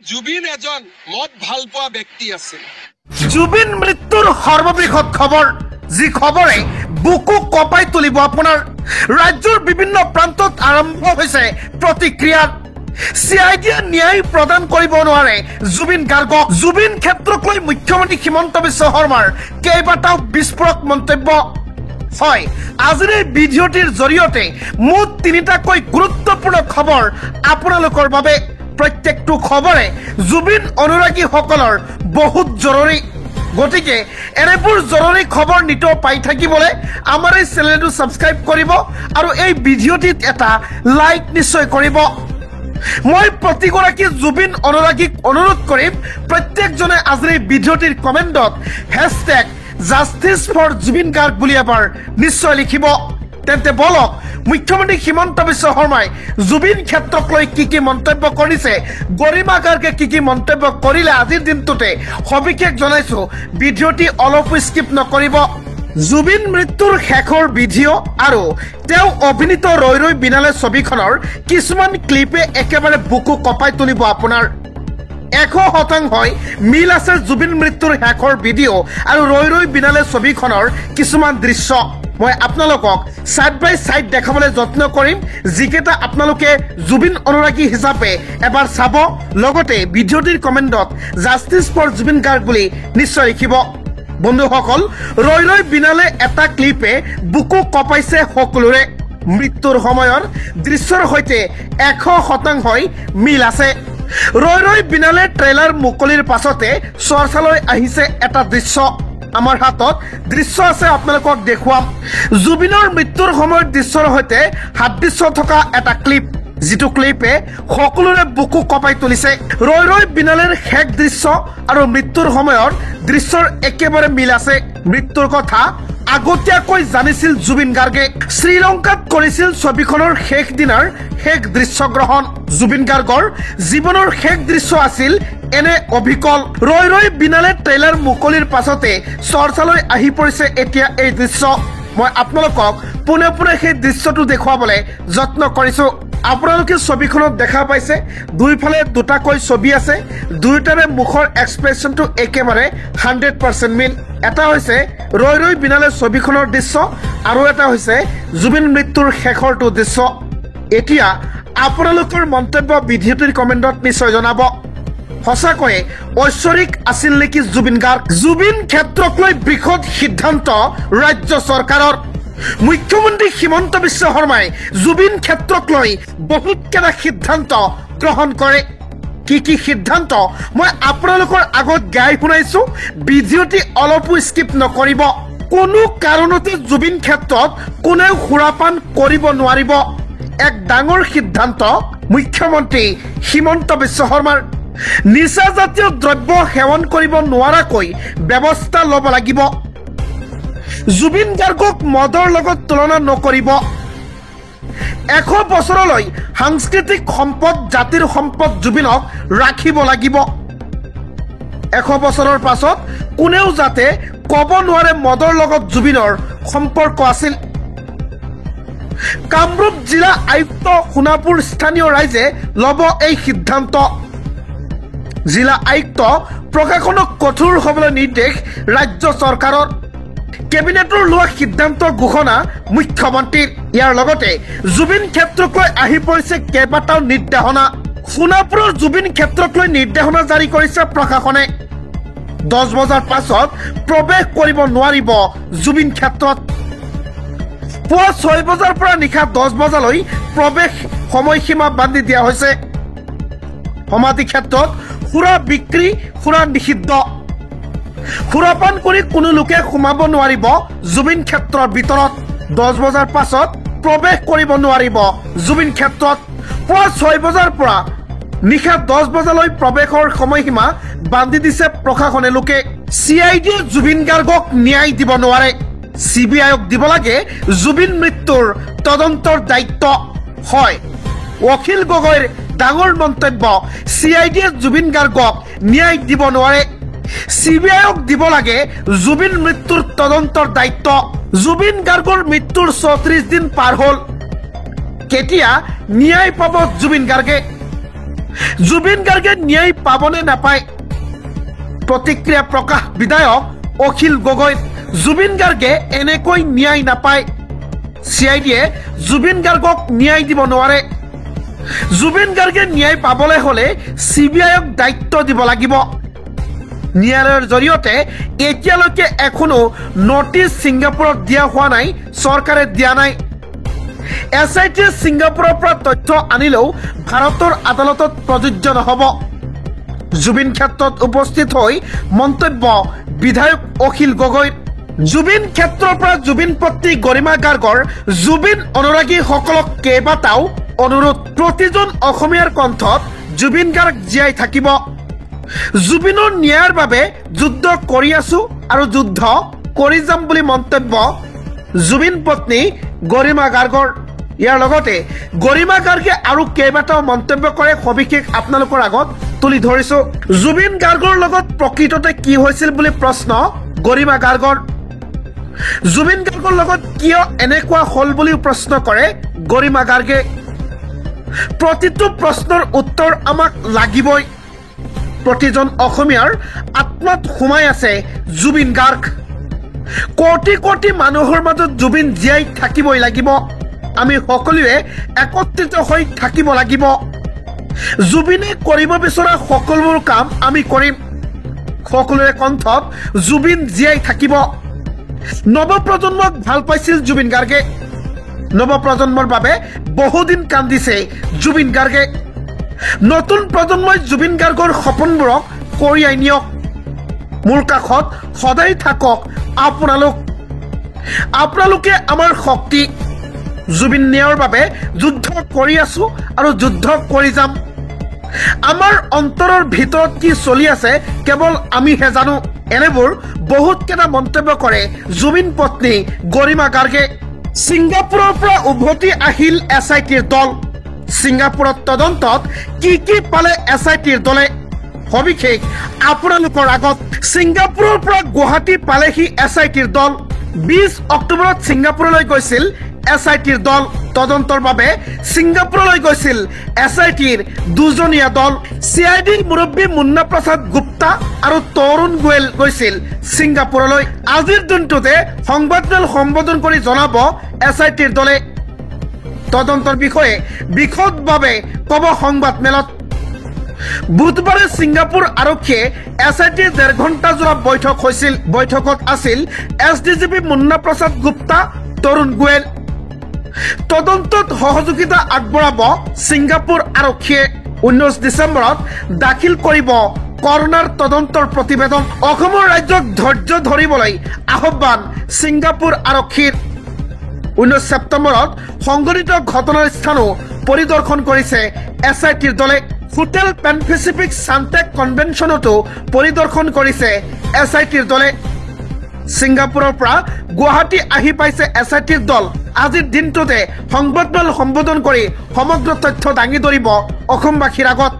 জুবিন এজন মদ ভাল পোৱা ব্যক্তি আছিল। জুবিন মৃত্যুৰ সৰ্ববৃহৎ খবৰ, যি খবৰে বুকু কঁপাই তুলিব আপোনাৰ। ৰাজ্যৰ বিভিন্ন প্ৰান্তত আৰম্ভ হৈছে প্ৰতিক্ৰিয়াৰ। চিআইডিয়ে ন্যায় প্ৰদান কৰিব নোৱাৰে জুবিন গাৰ্গক। জুবিন ক্ষেত্ৰক লৈ মুখ্যমন্ত্ৰী হিমন্ত বিশ্ব শৰ্মাৰ কেইবাটাও বিস্ফোৰক মন্তব্য। হয়, আজিৰ এই ভিডিঅ'টিৰ জৰিয়তে মুঠ তিনিটাকৈ গুৰুত্বপূৰ্ণ খবৰ আপোনালোকৰ বাবে। প্ৰত্যেকটো খবৰে জুবিন অনুৰাগীসকলৰ বহুত জৰুৰী। গতিকে এনেবোৰ জৰুৰী খবৰ নিতৌ পাই থাকিবলৈ আমাৰ এই চেনেলটো ছাবস্ক্ৰাইব কৰিব আৰু এই ভিডিঅ'টিত এটা লাইক নিশ্চয় কৰিব। মই প্ৰতিগৰাকী জুবিন অনুৰাগীক অনুৰোধ কৰিম, প্ৰত্যেকজনে আজিৰ এই ভিডিঅ'টিৰ কমেণ্টত #জাষ্টিছ ফৰ জুবিন গাৰ্গ বুলি এবাৰ নিশ্চয় লিখিব। তেন্তে বলক মুখ্যমন্ত্ৰী হিমন্ত বিশ্ব শৰ্মাই জুবিন ক্ষেত্ৰক লৈ কি মন্তব্য কৰিছে, গৰিমা গাৰ্গে কি মন্তব্য কৰিলে আজিৰ দিনটোতে সবিশেষ জনাইছো। ভিডিঅ'টি অলপো স্কিপ নকৰিব। জুবিন মৃত্যুৰ শেষৰ ভিডিঅ' আৰু তেওঁ অভিনীত ৰৈ ৰৈ বিনালে ছবিখনৰ কিছুমান ক্লিপে একেবাৰে বুকু কঁপাই তুলিব আপোনাৰ। 100% মিল আছে জুবিন মৃত্যুৰ শেষৰ ভিডিঅ' আৰু ৰৈ ৰৈ বিনালে ছবিখনৰ কিছুমান দৃশ্য। মই আপোনালোকক সাইড বাই সাইড দেখাবলৈ যত্ন কৰিম, যিকেইটা আপোনালোকে জুবিন অনুৰাগী হিচাপে এবাৰ চাব। লগতে ভিডিঅ'টিৰ কমেণ্টত জাষ্টিছ ফৰ জুবিন গাৰ্গ বুলি নিশ্চয় লিখিব। বন্ধুসকল, ৰৈ ৰৈ বিনালে এটা ক্লিপে বুকু কঁপাইছে সকলোৰে। মৃত্যুৰ সময়ৰ দৃশ্যৰ সৈতে 100% মিল আছে। ৰৈ ৰৈ বিনালে ট্ৰেইলাৰ মুকলিৰ পাছতে চৰ্চালৈ আহিছে এটা দৃশ্য। আমাৰ হাতত দৃশ্য আছে, আপোনালোকক দেখুৱাম। জুবিনৰ মৃত্যুৰ সময়ৰ দৃশ্যৰ সৈতে সাদৃশ্য থকা এটা ক্লিপ, যিটো ক্লিপে সকলোৰে বুকু কঁপাই তুলিছে। ৰৈ ৰৈ বিনালেৰ শেষ দৃশ্য আৰু মৃত্যুৰ সময়ৰ দৃশ্যৰ একেবাৰে মিল আছে। মৃত্যুৰ কথা আগতীয়াকৈ জানিছিল জুবিন গাৰ্গে। শ্ৰীলংকাত কৰিছিল ছবিখনৰ শেষ দিনাৰ শেষ দৃশ্যগ্ৰহণ। জুবিন গাৰ্গৰ জীৱনৰ শেষ দৃশ্য আছিল এনে অবিকল। ৰৈ ৰৈ বিনালে ট্ৰেইলাৰ মুকলিৰ পাছতে চৰ্চালৈ আহি পৰিছে এতিয়া এই দৃশ্য। মই আপোনালোকক পোনে পোনে সেই দৃশ্যটো দেখুৱাবলৈ যত্ন কৰিছো। আপোনালোকে ছবিখনত দেখা পাইছে দুইফালে দুটাকৈ ছবি আছে, দুয়োটাৰে মুখৰ এক্সপ্ৰেছনটো একেবাৰে 100% মিল। এটা হৈছে ৰৈ ৰৈ বিনালে ছবিখনৰ দৃশ্য আৰু এটা হৈছে জুবিন মৃত্যুৰ শেষৰটো দৃশ্য। এতিয়া আপোনালোকৰ মন্তব্য ভিডিঅ'টিৰ কমেণ্টত নিশ্চয় জনাব। সঁচাকৈয়ে ঐশ্বৰিক আছিল নেকি জুবিন গাৰ্গ? জুবিন ক্ষেত্ৰক লৈ বৃহৎ সিদ্ধান্ত ৰাজ্য চৰকাৰৰ। মুখ্যমন্ত্ৰী হিমন্ত বিশ্ব শৰ্মাই জুবিন ক্ষেত্ৰক লৈ বহুতকেইটা সিদ্ধান্ত গ্ৰহণ কৰে। কি সিদ্ধান্ত মই আপোনালোকৰ আগত গাই শুনাইছো, ভিডিঅ'টি অলপো স্কিপ নকৰিব। কোনো কাৰণতে জুবিন ক্ষেত্ৰত কোনেও সুৰাপান কৰিব নোৱাৰিব। এক ডাঙৰ সিদ্ধান্ত মুখ্যমন্ত্ৰী হিমন্ত বিশ্ব শৰ্মাৰ। নিচাজাতীয় দ্ৰব্য সেৱন কৰিব নোৱাৰাকৈ ব্যৱস্থা ল'ব লাগিব। জুবিন গাৰ্গক মদৰ লগত তুলনা নকৰিব। 100 বছৰলৈ সাংস্কৃতিক সম্পদ, জাতিৰ সম্পদ জুবিনক ৰাখিব লাগিব। 100 বছৰৰ পাছত কোনেও যাতে ক'ব নোৱাৰে মদৰ লগত জুবিনৰ সম্পৰ্ক আছিল। কামৰূপ জিলা আয়ুক্ত সোণাপুৰ স্থানীয় ৰাইজে ল'ব এই সিদ্ধান্ত। জিলা আয়ুক্ত প্ৰশাসনক কঠোৰ হ'বলৈ নিৰ্দেশ ৰাজ্য চৰকাৰৰ। কেবিনেটৰ লোৱা সিদ্ধান্ত ঘোষণা মুখ্যমন্ত্ৰীৰ। ইয়াৰ লগতে জুবিন ক্ষেত্ৰক লৈ আহি পৰিছে কেইবাটাও নিৰ্দেশনা। সোণাপুৰৰ জুবিন ক্ষেত্ৰক লৈ নিৰ্দেশনা জাৰি কৰিছে প্ৰশাসনে। 10 বজাৰ পাছত প্ৰৱেশ কৰিব নোৱাৰিব জুবিন ক্ষেত্ৰত। পুৱা 6 বজাৰ পৰা নিশা 10 বজালৈ প্ৰৱেশ সময়সীমা বান্ধি দিয়া হৈছে। সমাধি ক্ষেত্ৰত সুৰা বিক্ৰী, সুৰা নিষিদ্ধ। সুৰাপান কৰি কোনো লোকে সোমাব নোৱাৰিব জুবিন ক্ষেত্ৰৰ ভিতৰত। 10 বজাৰ পাছত প্ৰৱেশ কৰিব নোৱাৰিব জুবিন ক্ষেত্ৰত। পুৱা 6 বজাৰ পৰা নিশা 10 বজালৈ প্ৰৱেশৰ সময়সীমা বান্ধি দিছে প্ৰশাসনে লোকে। চিআইডিয়ে জুবিন গাৰ্গক ন্যায় দিব নোৱাৰে, CBIক দিব লাগে জুবিন মৃত্যুৰ তদন্তৰ দায়িত্ব। হয়, অখিল গগৈৰ ডাঙৰ মন্তব্য। চিআইডিয়ে জুবিন গাৰ্গক ন্যায় দিব নোৱাৰে, CBIক দিব লাগে জুবিন মৃত্যুৰ তদন্তৰ দায়িত্ব। জুবিন গাৰ্গৰ মৃত্যুৰ 34 দিন পাৰ হ'ল। কেতিয়া ন্যায় পাব জুবিন গাৰ্গে? জুবিন গাৰ্গে ন্যায় পাবনে নাপায় প্ৰতিক্ৰিয়া প্ৰকাশ বিধায়ক অখিল গগৈ জুবিন গাৰ্গে এনেকৈ ন্যায় নাপায় চিআইডিয়ে জুবিন গাৰ্গক ন্যায় দিব নোৱাৰে জুবিন গাৰ্গে ন্যায় পাবলৈ হলে চিবিআইক দায়িত্ব দিব লাগিব ন্যায়ালয়ৰ জৰিয়তে এতিয়ালৈকে এখনো নোটিছ ছিংগাপুৰত দিয়া হোৱা নাই চৰকাৰে দিয়া নাই এছআইটিয়ে ছিংগাপুৰৰ পৰা তথ্য আনিলেও ভাৰতৰ আদালতত প্ৰযোজ্য নহব জুবিন ক্ষেত্ৰত উপস্থিত হৈ মন্তব্য বিধায়ক অখিল গগৈ জুবিন ক্ষেত্ৰৰ পৰা জুবিন পত্নী গৰিমা গাৰ্গৰ জুবিন অনুৰাগীসকলক কেইবাটাও অনুৰোধ প্ৰতিজন অসমীয়াৰ কণ্ঠত জুবিন গাৰ্গ জীয়াই থাকিব জুবিনৰ ন্যায়ৰ বাবে যুদ্ধ কৰি আছো আৰু যুদ্ধ কৰি যাম বুলি মন্তব্য জুবিন পত্নী গৰিমা গাৰ্গৰ ইয়াৰ লগতে গৰিমা গাৰ্গে আৰু কেইবাটাও মন্তব্য কৰে সবিশেষ আপোনালোকৰ আগত তুলি ধৰিছো জুবিন গাৰ্গৰ লগত প্ৰকৃততে কি হৈছিল বুলি প্ৰশ্ন গৰিমা গাৰ্গৰ জুবিন গাৰ্গৰ লগত কিয় এনেকুৱা হল বুলি প্ৰশ্ন কৰে গৰিমা গাৰ্গে প্ৰতিটো প্ৰশ্নৰ উত্তৰ আমাক লাগিবই প্ৰতিজন অসমীয়াৰ আত্মাত সোমাই আছে জুবিন গাৰ্গ কোটি কোটি মানুহৰ মাজত জুবিন জীয়াই থাকিবই লাগিব আমি সকলোৱে একত্ৰিত হৈ থাকিব লাগিব জুবিনে কৰিব বিচৰা সকলোবোৰ কাম আমি কৰিম সকলোৰে কণ্ঠত জুবিন জীয়াই থাকিব নৱপ্ৰজন্মক ভাল পাইছিল জুবিন গাৰ্গে নৱপ্ৰজন্মৰ বাবে বহুদিন কান্দিছে জুবিন গাৰ্গে নতুন প্ৰজন্মই জুবিন গাৰ্গৰ সপোনবোৰক কঢ়িয়াই নিয়ক মোৰ কাষত সদায় থাকক আপোনালোকে আমাৰ শক্তি জুবিন ন্যায়ৰ বাবে যুদ্ধ কৰি আছো আৰু যুদ্ধ কৰি যাম আমাৰ অন্তৰৰ ভিতৰত কি চলি আছে কেৱল আমিহে জানো এনেবোৰ বহুত কেইটা মন্তব্য কৰে জুবিন পত্নী গৰিমা গাৰ্গে ছিংগাপুৰৰ পৰা উভতি আহিল এছআইটিৰ দল ছিংগাপুৰত তদন্তত কি পালে এছআইটিৰ দলে সবিশেষ আপোনালোকৰ আগত ছিংগাপুৰৰ পৰা গুৱাহাটী পালেহি এছআইটিৰ দল 20 অক্টোবৰত ছিংগাপুৰলৈ গৈছিল এছআইটিৰ দল তদন্তৰ বাবে ছিংগাপুৰলৈ গৈছিল এছআইটিৰ দুজনীয়া দল চিআইডিৰ মুৰব্বী মুন্না প্ৰসাদ গুপ্তা আৰু তৰুণ গোৱেল গৈছিল ছিংগাপুৰলৈ আজিৰ দিনটোতে সংবাদমেল সম্বোধন কৰি জনাব এছআইটিৰ দলে তদন্তৰ বিষয়ে বিশদভাৱে কব সংবাদমেলত বুধবাৰে ছিংগাপুৰ আৰক্ষীয়ে এছআইটিৰ 1.5 ঘণ্টা জোৰা বৈঠক হৈছিল বৈঠকত আছিল এছডিজিপি মুন্না প্ৰসাদ গুপ্তা তৰুণ গোৱেল তদন্তত সহযোগিতা আগবঢ়াব ছিংগাপুৰ আৰক্ষীয়ে 19 ডিচেম্বৰত দাখিল কৰিব কৰোনাৰ তদন্তৰ প্ৰতিবেদন অসমৰ ৰাজ্যক ধৈৰ্য ধৰিবলৈ আহ্বান ছিংগাপুৰ আৰক্ষীৰ 19 ছেপ্টেম্বৰত সংঘটিত ঘটনাৰ স্থানো পৰিদৰ্শন কৰিছে এছআইটিৰ দলে হোটেল পেন পেচিফিক সান্টেক কনভেনশ্যনতো পৰিদৰ্শন কৰিছে এছআইটিৰ দলে ছিংগাপুৰৰ পৰা গুৱাহাটী আহি পাইছে এছআইটিৰ দল আজিৰ দিনটোতে সংবাদমেল সম্বোধন কৰি সমগ্ৰ তথ্য দাঙি ধৰিব অসমবাসীৰ আগত